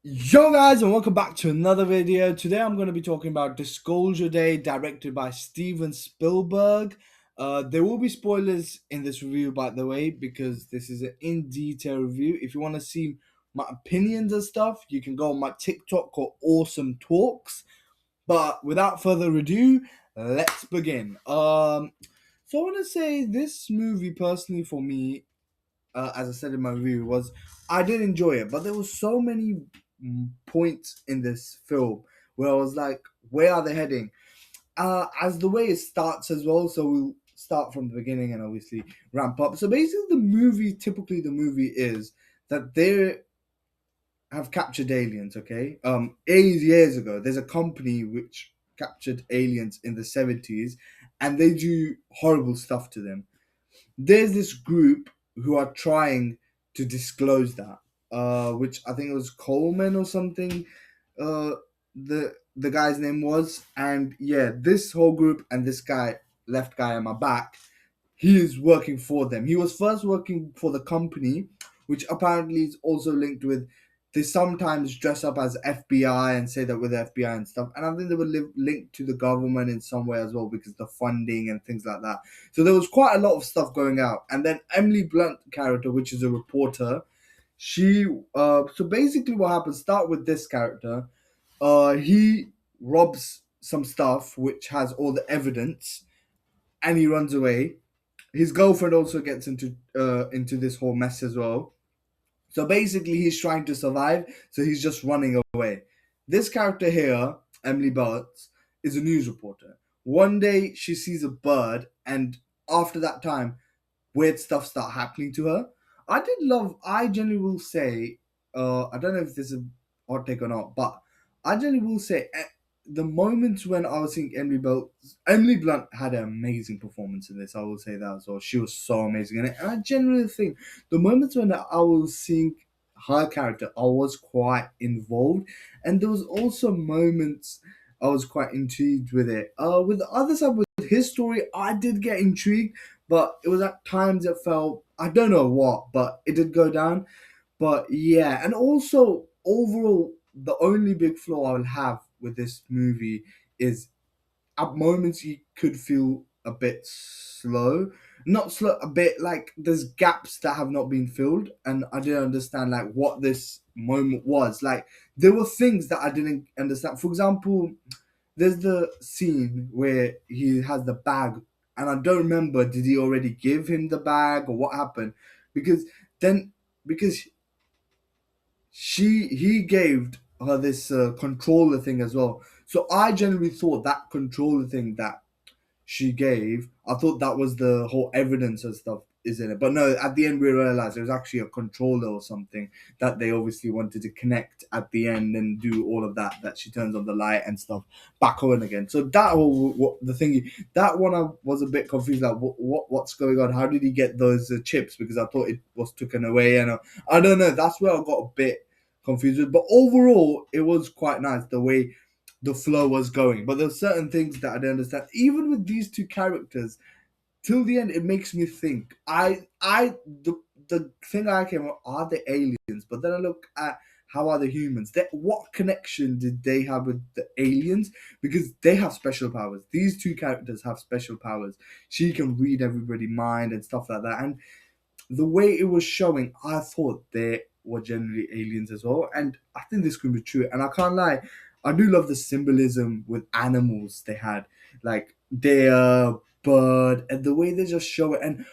Yo guys, and welcome back to another video. Today I'm going to be talking about Disclosure Day, directed by Steven Spielberg. There will be spoilers in this review, by the way, because this is an in-detail review. If you want to see my opinions and stuff, you can go on my TikTok called Awesome Talks. But without further ado, let's begin. So I want to say this movie, personally for me, as I said in my review, was I did enjoy it, but there was so many points in this film where I was like, where are they heading? As the way it starts as well, so we'll start from the beginning and obviously ramp up. So basically, typically the movie is that they have captured aliens. Okay, 8 years ago, there's a company which captured aliens in the 70s, and they do horrible stuff to them. There's this group who are trying to disclose that, which I think it was Coleman or something. The guy's name was, and yeah, this whole group and this guy, left guy on my back, he is working for them. He was first working for the company, which apparently is also linked with. They sometimes dress up as FBI and say that we're the FBI and stuff. And I think they were linked to the government in some way as well because the funding and things like that. So there was quite a lot of stuff going out. And then Emily Blunt character, which is a reporter, she so basically what happens, start with this character. He robs some stuff which has all the evidence and he runs away. His girlfriend also gets into this whole mess as well. So basically, he's trying to survive. So he's just running away. This character here, Emily Butts, is a news reporter. One day, she sees a bird, and after that time, weird stuff start happening to her. I did love. I generally will say. I don't know if this is a hot take or not, but I generally will say the moments when I was seeing Emily Blunt had an amazing performance in this. I will say that as well. She was so amazing in it, and I generally think the moments when I was seeing her character, I was quite involved, and there was also moments I was quite intrigued with it. With the other side, with his story, I did get intrigued, but it was at times it felt, I don't know what, but it did go down. But yeah, and also overall, the only big flaw I will have with this movie is at moments you could feel a bit slow. Not slow, a bit like there's gaps that have not been filled, and I didn't understand like what this moment was. Like there were things that I didn't understand. For example, there's the scene where he has the bag, and I don't remember did he already give him the bag or what happened, because then because he gave her this controller thing as well. So I generally thought that controller thing that she gave, I thought that was the whole evidence and stuff is in it. But no, at the end we realized it was actually a controller or something that they obviously wanted to connect at the end and do all of that. That she turns on the light and stuff back on again. So that whole the thing that one I was a bit confused. Like what's going on? How did he get those chips? Because I thought it was taken away, and I don't know. That's where I got a bit confused with. But overall, it was quite nice the way the flow was going. But there's certain things that I don't understand. Even with these two characters, till the end, it makes me think. The thing I came up are the aliens, but then I look at how are the humans? What connection did they have with the aliens? Because they have special powers. These two characters have special powers. She can read everybody's mind and stuff like that. And the way it was showing, I thought they were generally aliens as well. And I think this could be true. And I can't lie, I do love the symbolism with animals they had, like their bird, and the way they just show it. And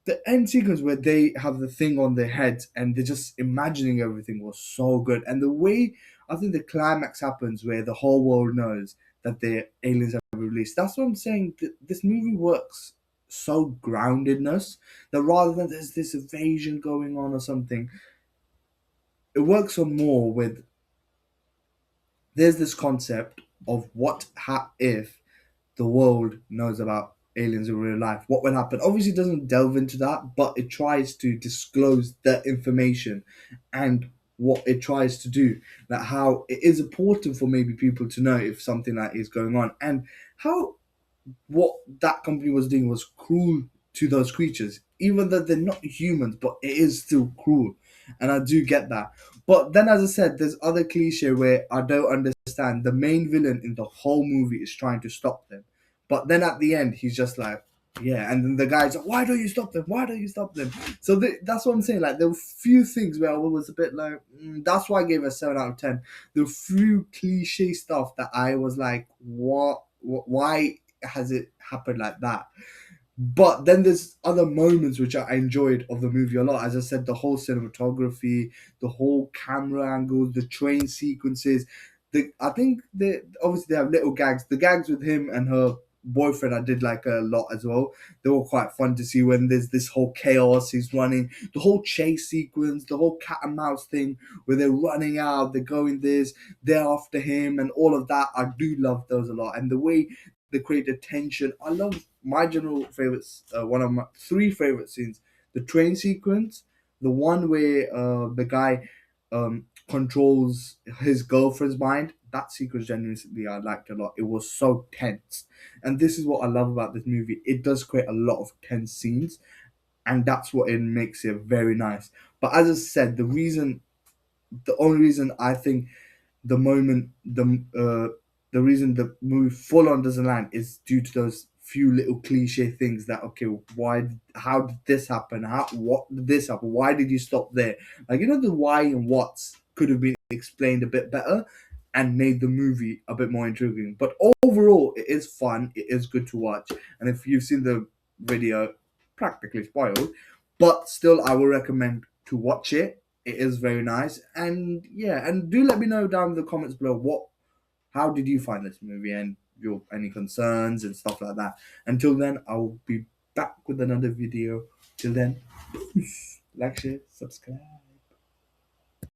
the end sequence where they have the thing on their heads and they're just imagining everything was so good. And the way I think the climax happens where the whole world knows that the aliens have released. That's what I'm saying. This movie works so groundedness that rather than there's this evasion going on or something, it works on more with there's this concept of if the world knows about aliens in real life, what will happen. Obviously, it doesn't delve into that, but it tries to disclose that information and what it tries to do. Like how it is important for maybe people to know if something like is going on, and how what that company was doing was cruel to those creatures, even though they're not humans, but it is still cruel. and I do get that. But then, as I said, there's other cliche where I don't understand. The main villain in the whole movie is trying to stop them, but then at the end, he's just like, yeah, and then the guy's like, "Why don't you stop them? Why don't you stop them?" So that's what I'm saying. Like, there were few things where I was a bit like, that's why I gave it a 7 out of 10. There were few cliche stuff that I was like, what? Why has it happened like that? But then there's other moments which I enjoyed of the movie a lot. As I said, the whole cinematography, the whole camera angles, the train sequences. I think they obviously they have little gags. The gags with him and her boyfriend, I did like a lot as well. They were quite fun to see when there's this whole chaos. He's running the whole chase sequence, the whole cat and mouse thing where they're running out, they're going this, they're after him, and all of that. I do love those a lot, and the way they created tension. I love my general favorites. One of my three favorite scenes: the train sequence, the one where the guy controls his girlfriend's mind. That sequence genuinely I liked a lot. It was so tense, and this is what I love about this movie. It does create a lot of tense scenes, and that's what it makes it very nice. But as I said, the only reason I think the reason the movie full on doesn't land is due to those few little cliche things that, okay, how did this happen, what did this happen, why did you stop there, like, the why and what's could have been explained a bit better and made the movie a bit more intriguing. But overall, it is fun, it is good to watch, and if you've seen the video, practically spoiled, but still I will recommend to watch it. It is very nice, and yeah, and do let me know down in the comments below how did you find this movie and your any concerns and stuff like that. Until then, I'll be back with another video. Till then, like, share, subscribe.